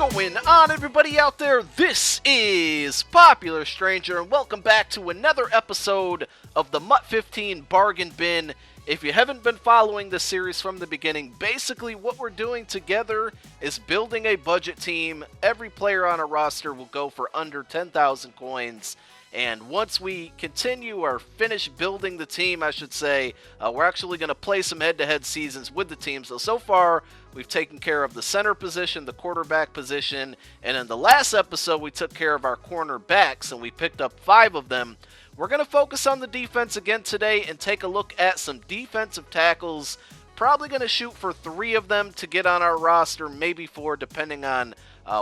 going on, everybody out there? This is Popular Stranger, and welcome back to another episode of the MUT 15 Bargain Bin. If you haven't been following this series from the beginning, basically what we're doing together is building a budget team. Every player on a roster will go for under 10,000 coins. And once we continue or finish building the team, I should say, we're actually going to play some head-to-head seasons with the team. So far, we've taken care of the center position, the quarterback position, and in the last episode, we took care of our cornerbacks, and we picked up 5 of them. We're going to focus on the defense again today and take a look at some defensive tackles. Probably going to shoot for 3 of them to get on our roster, maybe 4, depending on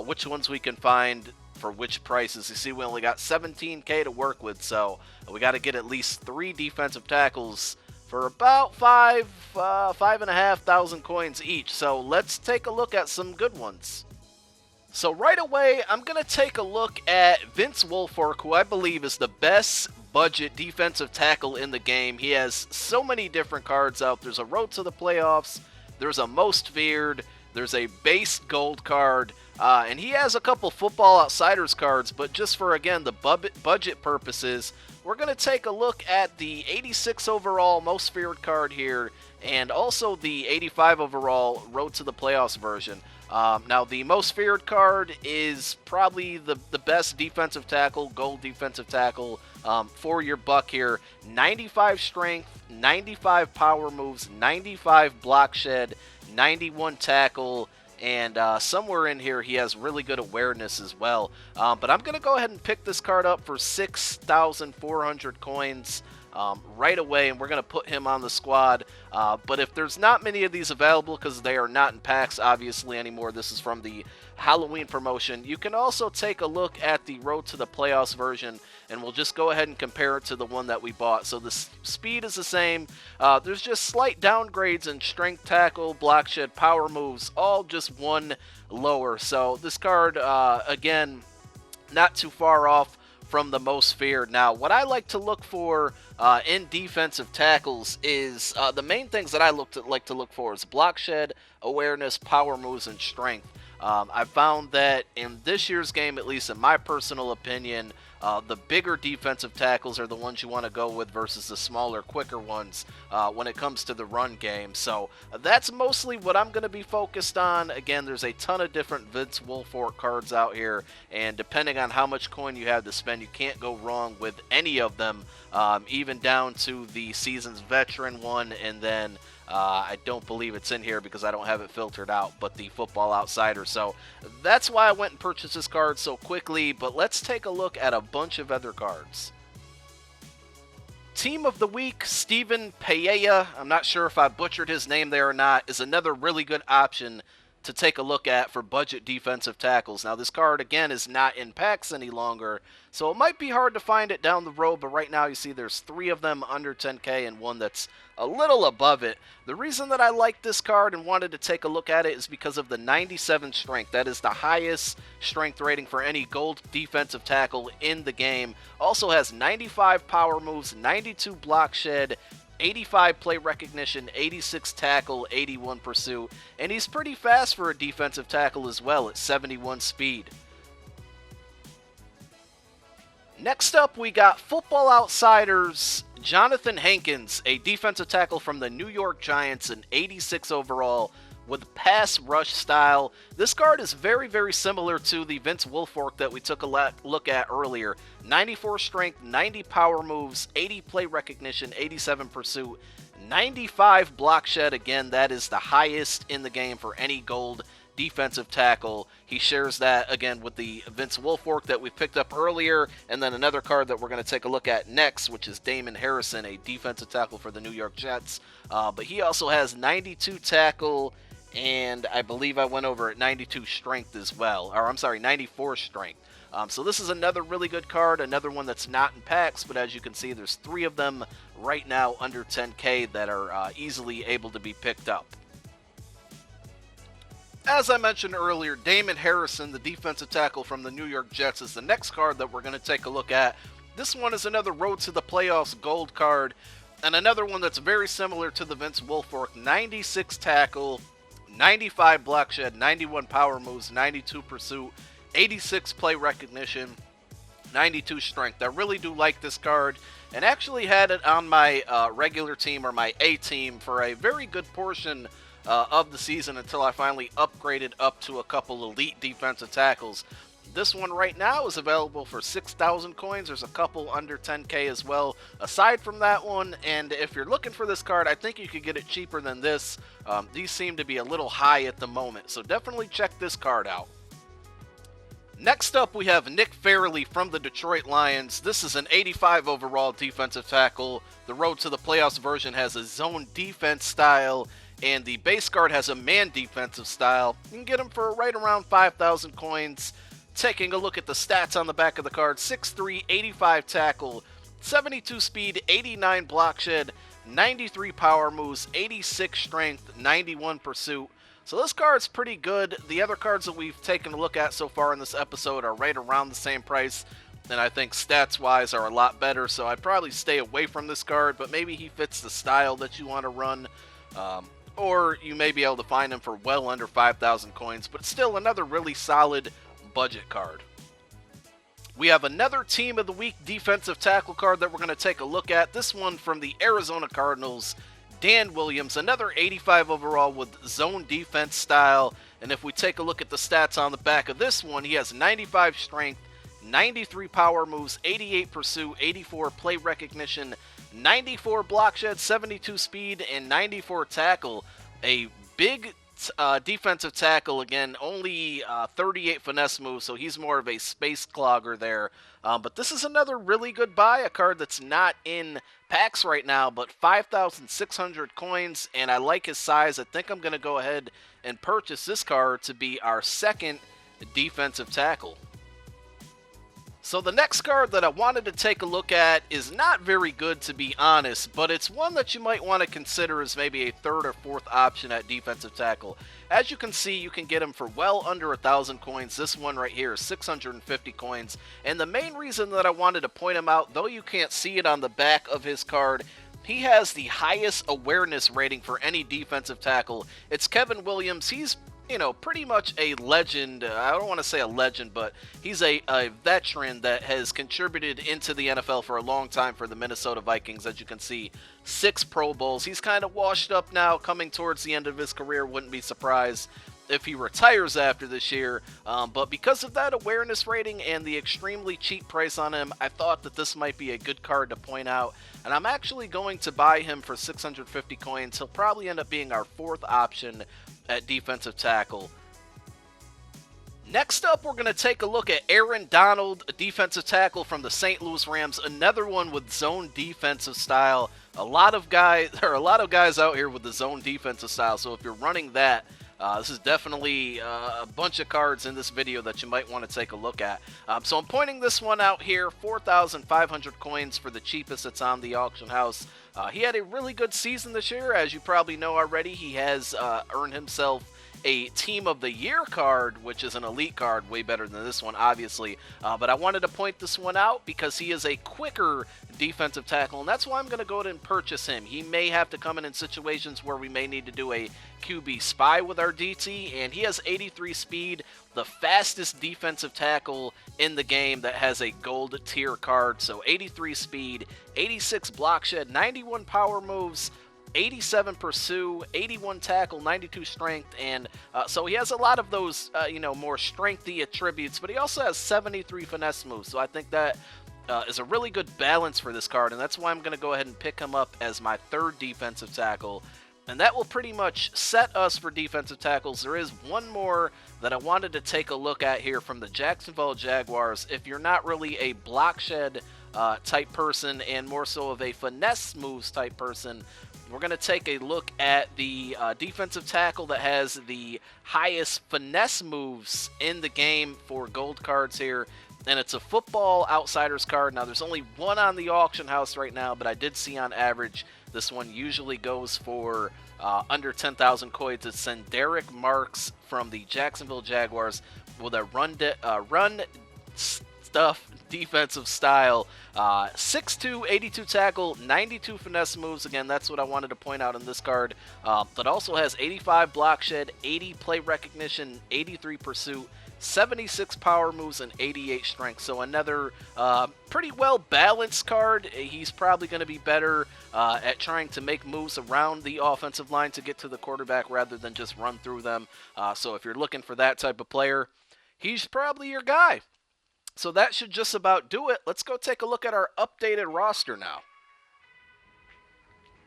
which ones we can find for which prices. You see, we only got $17K to work with, so we got to get at least 3 defensive tackles for about 5,500 coins each. So let's take a look at some good ones. So right away, I'm going to take a look at Vince Wilfork, who I believe is the best budget defensive tackle in the game. He has so many different cards out. There's a Road to the Playoffs, there's a Most Feared, there's a base gold card, and he has a couple Football Outsiders cards, but just for, again, the budget purposes, we're going to take a look at the 86 overall Most Feared card here, and also the 85 overall Road to the Playoffs version. Now, the Most Feared card is probably the best defensive tackle, gold defensive tackle, for your buck here. 95 strength, 95 power moves, 95 block shed, 91 tackle, and somewhere in here he has really good awareness as well. But I'm going to go ahead and pick this card up for 6,400 coins right away, and we're going to put him on the squad. But if there's not many of these available, because they are not in packs obviously anymore, this is from the Halloween promotion, you can also take a look at the Road to the Playoffs version, and we'll just go ahead and compare it to the one that we bought. So the speed is the same. There's just slight downgrades in strength, tackle, block shed, power moves, all just 1 lower. So this card, again, not too far off from the Most Feared. Now, what I like to look for in defensive tackles is the main things that I like to look for is block shed, awareness, power moves, and strength. I found that in this year's game, at least in my personal opinion, the bigger defensive tackles are the ones you want to go with versus the smaller, quicker ones when it comes to the run game. So that's mostly what I'm going to be focused on. Again, there's a ton of different Vince Wilfork cards out here, and depending on how much coin you have to spend, you can't go wrong with any of them, even down to the season's veteran one, and then I don't believe it's in here because I don't have it filtered out, but the Football Outsider. So that's why I went and purchased this card so quickly, but let's take a look at a bunch of other cards. Team of the Week, Stephen Paea, I'm not sure if I butchered his name there or not, is another really good option to take a look at for budget defensive tackles. Now, this card, again, is not in packs any longer, so it might be hard to find it down the road, but right now you see there's 3 of them under 10K and 1 that's a little above it. The reason that I like this card and wanted to take a look at it is because of the 97 strength. That is the highest strength rating for any gold defensive tackle in the game. Also has 95 power moves, 92 block shed, 85 play recognition, 86 tackle, 81 pursuit, and he's pretty fast for a defensive tackle as well at 71 speed. Next up, we got Football Outsiders, Johnathan Hankins, a defensive tackle from the New York Giants, an 86 overall with pass rush style. This card is very, very similar to the Vince Wilfork that we took a look at earlier. 94 strength, 90 power moves, 80 play recognition, 87 pursuit, 95 block shed. Again, that is the highest in the game for any gold defensive tackle. He shares that again with the Vince Wilfork that we picked up earlier, and then another card that we're going to take a look at next, which is Damon Harrison, a defensive tackle for the New York Jets. But he also has 92 tackle, and I believe I went over at 92 strength as well, or I'm sorry, 94 strength. So this is another really good card, another one that's not in packs, but as you can see, there's 3 of them right now under 10K that are easily able to be picked up. As I mentioned earlier, Damon Harrison, the defensive tackle from the New York Jets, is the next card that we're going to take a look at. This one is another Road to the Playoffs gold card, and another one that's very similar to the Vince Wilfork. 96 tackle, 95 block shed, 91 power moves, 92 pursuit, 86 play recognition, 92 strength. I really do like this card, and actually had it on my regular team, or my A team, for a very good portion of the season until I finally upgraded up to a couple elite defensive tackles. This one right now is available for 6,000 coins. There's a couple under 10k as well aside from that one, and if you're looking for this card, I think you could get it cheaper than this. These seem to be a little high at the moment, so definitely check this card out. Next up, we have Nick Fairley from the Detroit Lions. This is an 85 overall defensive tackle. The Road to the Playoffs version has a zone defense style, and the base card has a man defensive style. You can get him for right around 5,000 coins. Taking a look at the stats on the back of the card: 6'3", 85 tackle, 72 speed, 89 block shed, 93 power moves, 86 strength, 91 pursuit. So this card's pretty good. The other cards that we've taken a look at so far in this episode are right around the same price, and I think stats-wise are a lot better, so I'd probably stay away from this card, but maybe he fits the style that you want to run, or you may be able to find him for well under 5,000 coins, but still another really solid budget card. We have another Team of the Week defensive tackle card that we're going to take a look at. This one from the Arizona Cardinals, Dan Williams, another 85 overall with zone defense style. And if we take a look at the stats on the back of this one, he has 95 strength, 93 power moves, 88 pursuit, 84 play recognition, 94 block shed, 72 speed, and 94 tackle. A big defensive tackle, again, only 38 finesse moves, so he's more of a space clogger there. But this is another really good buy, a card that's not in packs right now, but 5,600 coins, and I like his size. I think I'm going to go ahead and purchase this card to be our second defensive tackle. So the next card that I wanted to take a look at is not very good, to be honest, but it's one that you might want to consider as maybe a third or fourth option at defensive tackle. As you can see, you can get him for well under 1,000 coins. This one right here is 650 coins, and the main reason that I wanted to point him out, though you can't see it on the back of his card, he has the highest awareness rating for any defensive tackle. It's Kevin Williams. He's pretty much a legend. I don't want to say a legend, but he's a veteran that has contributed into the NFL for a long time for the Minnesota Vikings. As you can see, 6 Pro Bowls. He's kind of washed up now, coming towards the end of his career. Wouldn't be surprised if he retires after this year. But because of that awareness rating and the extremely cheap price on him, I thought that this might be a good card to point out. And I'm actually going to buy him for 650 coins. He'll probably end up being our fourth option at defensive tackle. Next up, we're going to take a look at Aaron Donald, a defensive tackle from the St. Louis Rams, another one with zone defensive style. There are a lot of guys out here with the zone defensive style, so if you're running that, this is definitely a bunch of cards in this video that you might want to take a look at. So I'm pointing this one out here, 4,500 coins for the cheapest that's on the auction house. He had a really good season this year. As you probably know already, he has earned himself a Team of the Year card, which is an elite card, way better than this one, obviously. But I wanted to point this one out because he is a quicker defensive tackle, and that's why I'm going to go ahead and purchase him. He may have to come in situations where we may need to do a QB spy with our DT, and he has 83 speed, the fastest defensive tackle in the game that has a gold tier card. So 83 speed, 86 block shed, 91 power moves, 87 pursue, 81 tackle, 92 strength, and so he has a lot of those, more strengthy attributes, but he also has 73 finesse moves, so I think that is a really good balance for this card, and that's why I'm going to go ahead and pick him up as my third defensive tackle, and that will pretty much set us for defensive tackles. There is one more that I wanted to take a look at here from the Jacksonville Jaguars. If you're not really a block shed type person and more so of a finesse moves type person, we're going to take a look at the defensive tackle that has the highest finesse moves in the game for gold cards here. And it's a Football Outsiders card. Now, there's only one on the auction house right now, but I did see on average this one usually goes for under 10,000 coins. It's Derek Marks from the Jacksonville Jaguars with a run stuff defensive style. 6'2", 82 tackle, 92 finesse moves. Again, that's what I wanted to point out in this card. But also has 85 block shed, 80 play recognition, 83 pursuit, 76 power moves, and 88 strength. So another pretty well balanced card. He's probably going to be better at trying to make moves around the offensive line to get to the quarterback rather than just run through them. So if you're looking for that type of player, he's probably your guy. So that should just about do it. Let's go take a look at our updated roster now.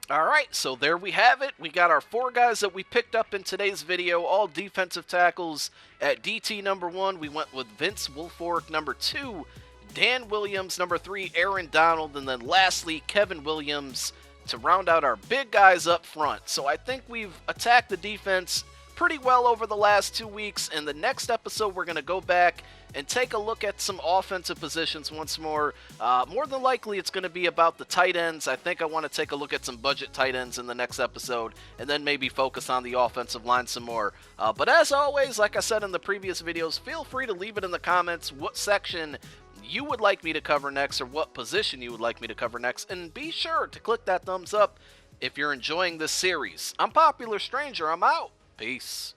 All right, so there we have it. We got our 4 guys that we picked up in today's video, all defensive tackles. At DT number 1, we went with Vince Wilfork. Number 2, Dan Williams. Number 3, Aaron Donald. And then lastly, Kevin Williams to round out our big guys up front. So I think we've attacked the defense pretty well over the last 2 weeks. In the next episode, we're going to go back and take a look at some offensive positions once more. More than likely, it's going to be about the tight ends. I think I want to take a look at some budget tight ends in the next episode, and then maybe focus on the offensive line some more. But as always, like I said in the previous videos, feel free to leave it in the comments what section you would like me to cover next, or what position you would like me to cover next, and be sure to click that thumbs up if you're enjoying this series. I'm Popular Stranger. I'm out. Peace.